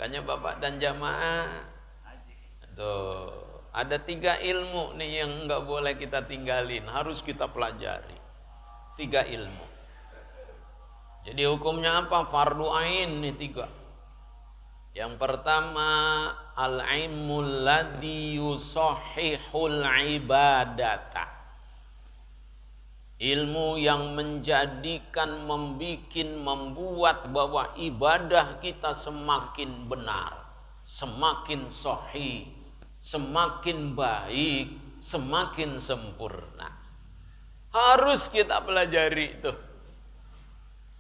Makanya Bapak dan jamaah, tuh, ada 3 ilmu nih yang nggak boleh kita tinggalin, harus kita pelajari. 3 ilmu. Jadi hukumnya apa? Fardu ain nih 3. Yang pertama, al-ilmul ladzi yusahhihul ibadata. Ilmu yang menjadikan, membuat bahwa ibadah kita semakin benar, semakin sahih, semakin baik, semakin sempurna. Harus kita pelajari itu.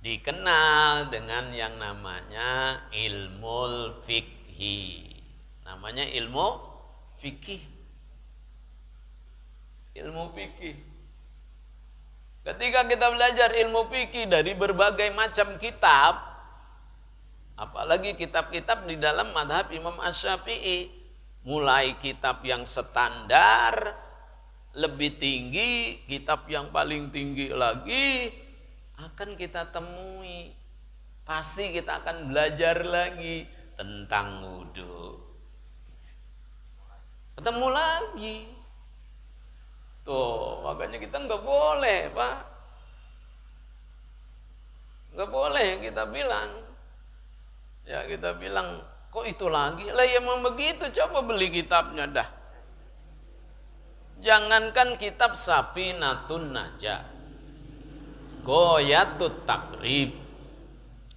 Dikenal dengan yang namanya ilmu fikih. Namanya ilmu fikih. Ilmu fikih. Ketika kita belajar ilmu fikih dari berbagai macam kitab, apalagi kitab-kitab di dalam madhab Imam Asy-Syafi'i, mulai kitab yang standar, lebih tinggi, kitab yang paling tinggi lagi, akan kita temui. Pasti kita akan belajar lagi tentang wudu. Ketemu lagi. Tuh, makanya kita nggak boleh, Pak. Nggak boleh kita bilang. Ya, kita bilang, kok itu lagi? Lah, ya emang begitu, coba beli kitabnya dah. Jangankan kitab Safinatun Najah, Ghoyatut Taqrib,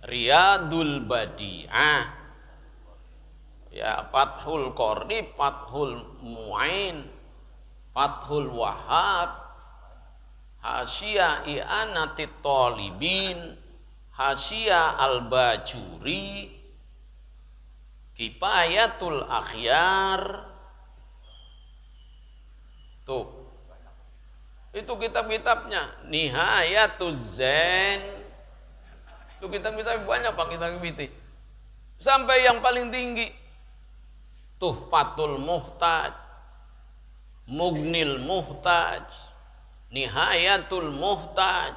Riyadul Badi'ah, ya, Fathul Qorib, Fathul Mu'in, Fathul Wahhab, Hasyiyah I'anatit Thalibin, Hasyiyah Al-Bajuri, Kifayatul Akhyar. Tuh, itu kitab-kitabnya. Nihayatuz Zain, itu kitab-kitab banyak Pak, kitab-kitab. Sampai yang paling tinggi, Tuhfatul Muhtaj, Mughnil Muhtaj, Nihayatul Muhtaj.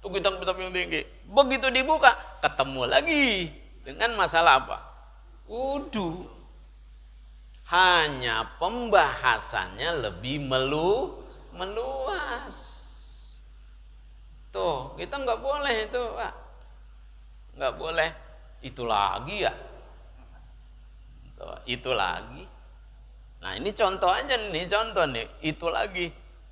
Itu kitab-kitab yang tinggi. Begitu dibuka, ketemu lagi dengan masalah apa? Wudu. Hanya pembahasannya lebih meluas. Tuh, kita nggak boleh itu, Pak. Nggak boleh. Itu lagi ya. Tuh, itu lagi. Nah, ini contoh aja nih, contoh nih, itu lagi.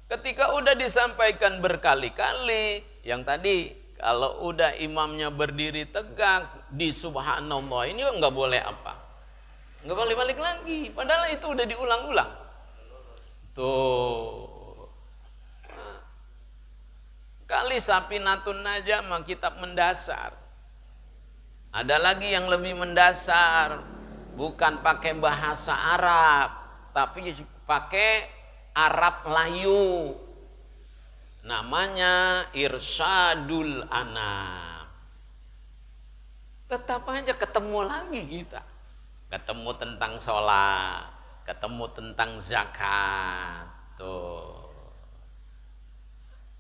Ketika udah disampaikan berkali-kali, yang tadi kalau udah imamnya berdiri tegak di subhanallah, ini nggak boleh apa? Nggak boleh balik lagi, padahal itu udah diulang-ulang. Tuh. Kali Safinatun Najah mah kitab mendasar. Ada lagi yang lebih mendasar, bukan pakai bahasa Arab, tapi pakai Arab layu. Namanya Irsyadul Anam. Tetap aja ketemu lagi kita. Ketemu tentang sholat, ketemu tentang zakat. Tuh.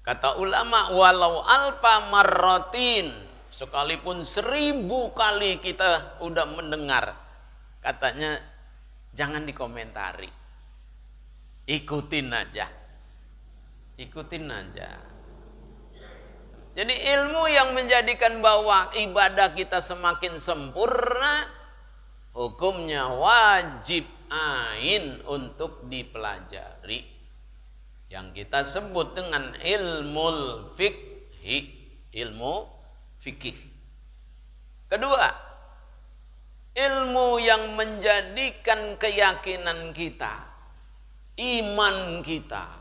Kata ulama, walau alfa marrotin, sekalipun 1000 kali kita udah mendengar, katanya jangan dikomentari, ikutin aja, ikutin aja. Jadi ilmu yang menjadikan bahwa ibadah kita semakin sempurna, hukumnya wajib ain untuk dipelajari, yang kita sebut dengan ilmu fikih, ilmu fikih. Kedua, ilmu yang menjadikan keyakinan kita, iman kita,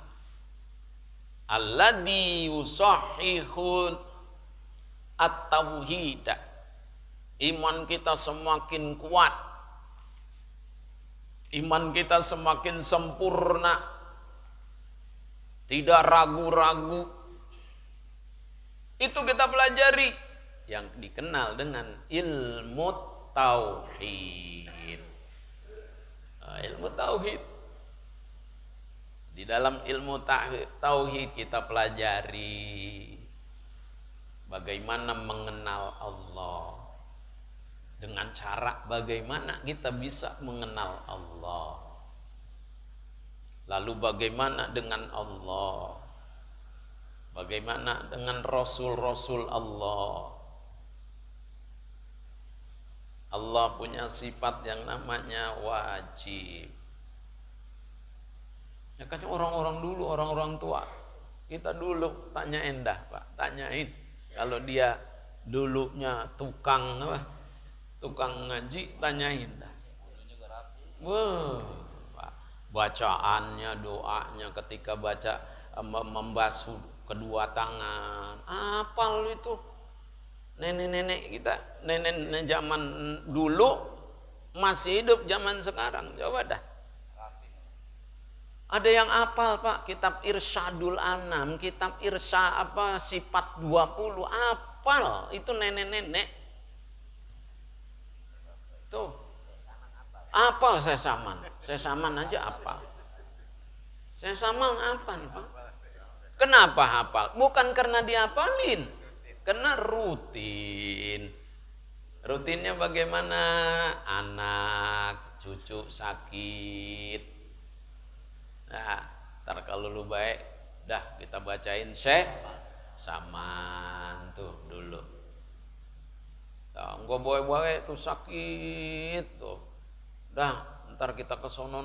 alladzi yusahhihul at-tauhid. Iman kita semakin kuat, iman kita semakin sempurna, tidak ragu-ragu. Itu kita pelajari, yang dikenal dengan ilmu tauhid. Ilmu tauhid. Di dalam ilmu tauhid kita pelajari bagaimana mengenal Allah dengan cara bagaimana kita bisa mengenal Allah. Lalu bagaimana dengan Allah? Bagaimana dengan Rasul-Rasul Allah? Allah punya sifat yang namanya wajib. Ya kan orang-orang dulu, orang-orang tua. Kita dulu tanya endah, Pak. Tanyain. Kalau dia dulunya tukang apa? Tukang ngaji, tanyain dah. Wah, bacaannya, doanya ketika baca membasuh kedua tangan. Apal itu. Nenek-nenek kita, nenek zaman dulu masih hidup zaman sekarang. Coba dah. Ada yang apal, Pak, kitab Irsyadul Anam, kitab sifat 20, apal. Itu nenek-nenek. Tuh. Apal sesaman aja apal. Sesaman apal, Pak. Kenapa hafal? Bukan karena dihafalin, karena rutin. Rutinnya bagaimana? Anak, cucu sakit. Nah, ntar kalau lu baik, dah kita bacain saman tuh dulu. Nah, gua bawa-bawa tuh sakit tuh. Dah, ntar kita ke sono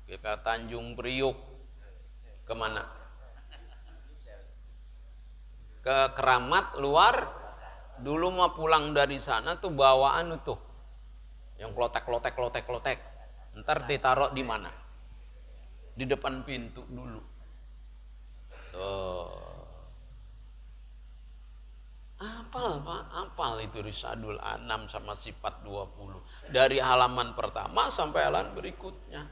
kita Tanjung Priuk. Kemana? Ke Keramat luar. Dulu mau pulang dari sana tuh bawaan tuh yang klotek. Ntar ditaruh di mana? Di depan pintu dulu. Tuh. Apal, Pak, apal itu Risadul Anam sama sifat 20. Dari halaman pertama sampai halaman berikutnya.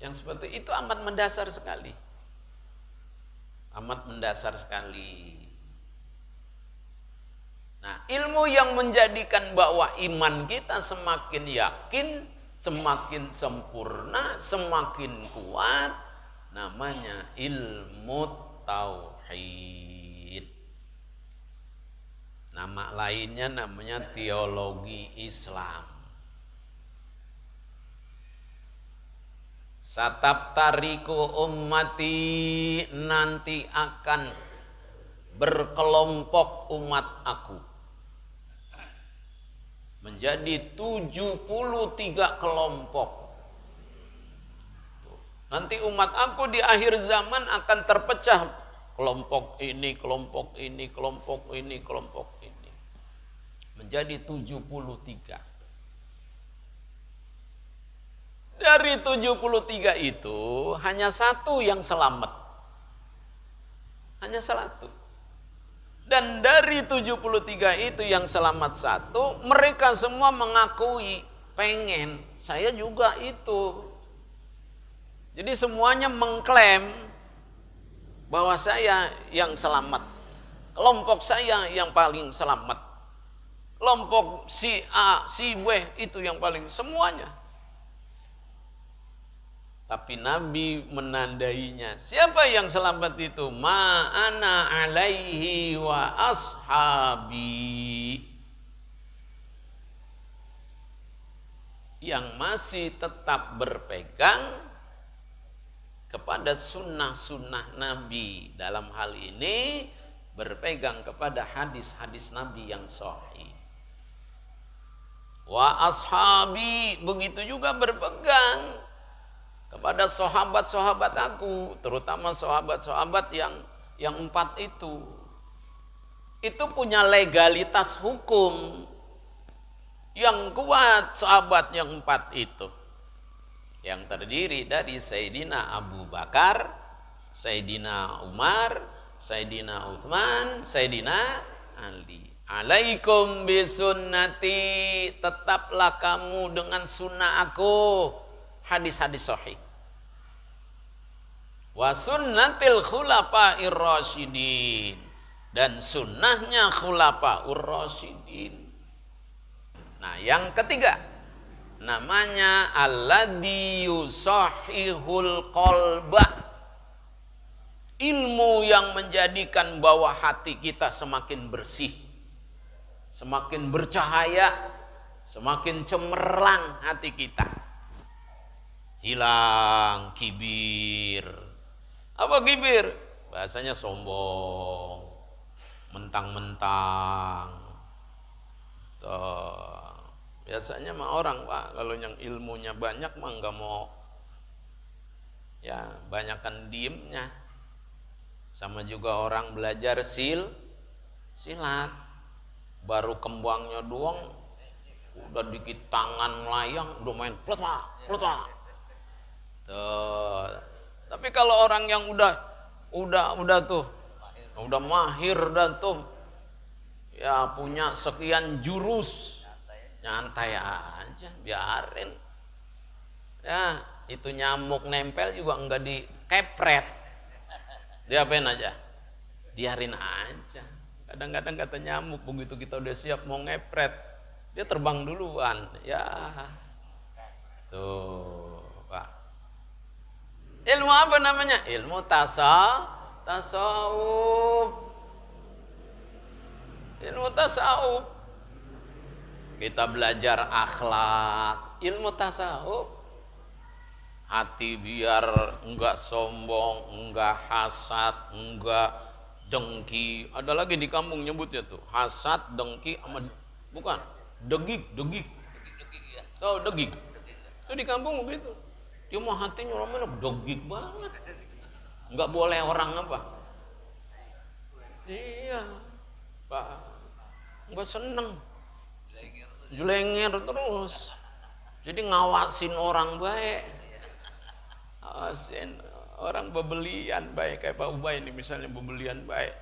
Yang seperti itu amat mendasar sekali. Amat mendasar sekali. Nah, ilmu yang menjadikan bahwa iman kita semakin yakin, semakin sempurna, semakin kuat, namanya ilmu tauhid. Nama lainnya namanya teologi Islam. Sataptariku ummati, nanti akan berkelompok umat aku menjadi 73 kelompok. Nanti umat aku di akhir zaman akan terpecah kelompok ini, kelompok ini, kelompok ini, kelompok ini. Menjadi 73. Dari 73 itu hanya satu yang selamat. Hanya satu. Dan dari 73 itu yang selamat satu, mereka semua mengakui pengen, saya juga itu. Jadi semuanya mengklaim bahwa saya yang selamat. Kelompok saya yang paling selamat. Kelompok si A, si B itu yang paling semuanya. Tapi Nabi menandainya. Siapa yang selamat itu? Ma'ana alaihi wa ashabi. Yang masih tetap berpegang kepada sunnah-sunnah Nabi. Dalam hal ini berpegang kepada hadis-hadis Nabi yang sahih. Wa ashabi, begitu juga berpegang kepada sahabat-sahabat aku, terutama sahabat-sahabat yang 4 itu. Itu punya legalitas hukum yang kuat, sahabat yang 4 itu. Yang terdiri dari Sayyidina Abu Bakar, Sayyidina Umar, Sayyidina Uthman, Sayyidina Ali. Alaikum bisunnati, tetaplah kamu dengan sunnah aku. Hadis-hadis sahih. Wa sunnatil khulafa'ir rasyidin, dan sunnahnya khulafa'ur rasyidin. Nah, yang ketiga namanya alladzi yusahihul qalba, ilmu yang menjadikan bahwa hati kita semakin bersih. semakin bercahaya, semakin cemerlang hati kita. Hilang kibir. Apa kibir? Bahasanya sombong, mentang-mentang. Tuh. Biasanya mah orang, Pak, kalau yang ilmunya banyak mah nggak mau, ya banyakkan diemnya. Sama juga orang belajar silat, baru kembangnya doang udah dikit tangan melayang udah main pletak. Tuh. Tapi kalau orang yang udah tuh udah mahir dan tuh ya punya sekian jurus, nyantai aja, biarin. Ya, itu nyamuk nempel juga enggak dikepret. Diapain aja? Biarin aja. Kadang-kadang kata nyamuk begitu kita udah siap mau ngepret, dia terbang duluan. Ya. Tuh, Pak. Ilmu apa namanya? Ilmu tasawuf. Ilmu tasawuf. Kita belajar akhlak, ilmu tasawuf. Hati biar enggak sombong, enggak hasad, enggak dengki. Ada lagi di kampung nyebutnya tuh, hasad, dengki, sama bukan, degik. Oh, degik. Itu di kampung begitu. Dia mau hatinya orang degik banget. Enggak boleh orang apa? Iya, Pak. Enggak seneng. Julenger terus. Jadi ngawasin orang baik. Ngawasin orang bebelian baik, kayak Pak Ubay ini misalnya bebelian baik.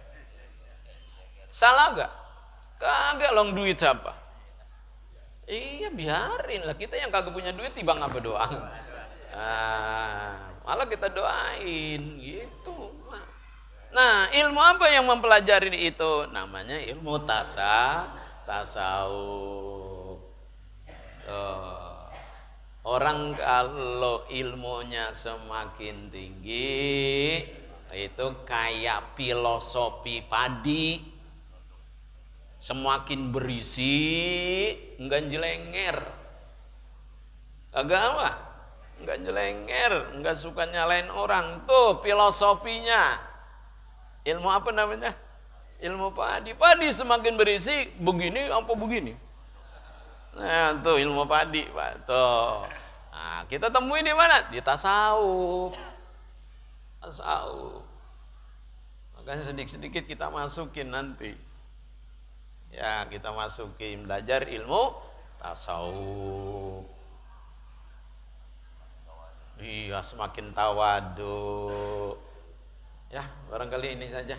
Salah gak? Kagak, long duit siapa? Iya, biarin lah, kita yang kagak punya duit tiba apa doang. Malah kita doain gitu. Nah, ilmu apa yang mempelajari itu? Namanya ilmu tasawuf. Orang kalau ilmunya semakin tinggi itu kayak filosofi padi, semakin berisi enggak jelenger. Kagak apa? Enggak jelenger, enggak suka nyalain orang. Tuh filosofinya. Ilmu apa namanya? Ilmu padi. Padi semakin berisi begini apa begini. Nah, tuh ilmu padi, Pak. Tuh. Nah, kita temui di mana? Di tasawuf. Tasawuf. Makanya sedikit-sedikit kita masukin nanti. Ya, kita masukin belajar ilmu tasawuf. Iya, semakin tawadu. Ya, barangkali ini saja.